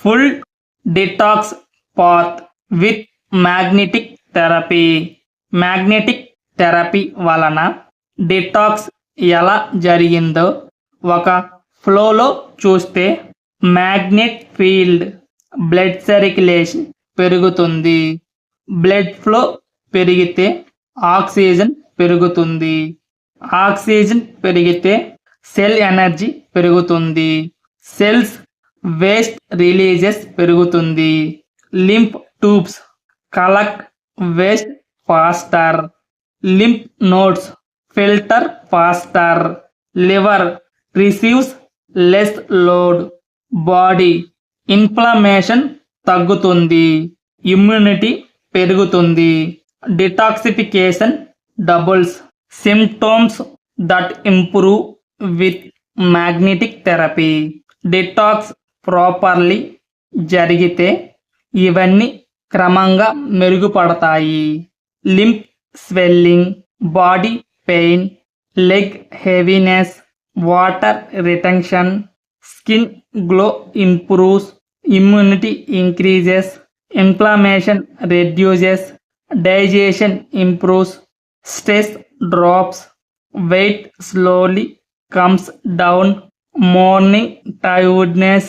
Full detox path with magnetic therapy. Magnetic therapy వలన detox ఎలా జరిగిందో ఒక ఫ్లోలో చూస్తే మ్యాగ్నెట్ ఫీల్డ్, బ్లడ్ సర్క్యులేషన్ పెరుగుతుంది. బ్లడ్ ఫ్లో పెరిగితే ఆక్సిజన్ పెరుగుతుంది. ఆక్సిజన్ పెరిగితే సెల్ ఎనర్జీ పెరుగుతుంది. సెల్స్ వేస్ట్ రిలీజెస్ పెరుగుతుంది. Lymph tubes collect waste faster. Lymph nodes filter faster. Liver receives less load. Body inflammation తగ్గుతుంది. ఇమ్యూనిటీ పెరుగుతుంది. Detoxification doubles symptoms that improve with magnetic therapy. Detox properly జరిగితే ఇవన్నీ క్రమంగా మెరుగుపడతాయి. Lymph swelling, body pain, leg heaviness, water retention, skin glow improves, immunity increases, inflammation reduces, digestion improves, stress drops, weight slowly comes down, morning tiredness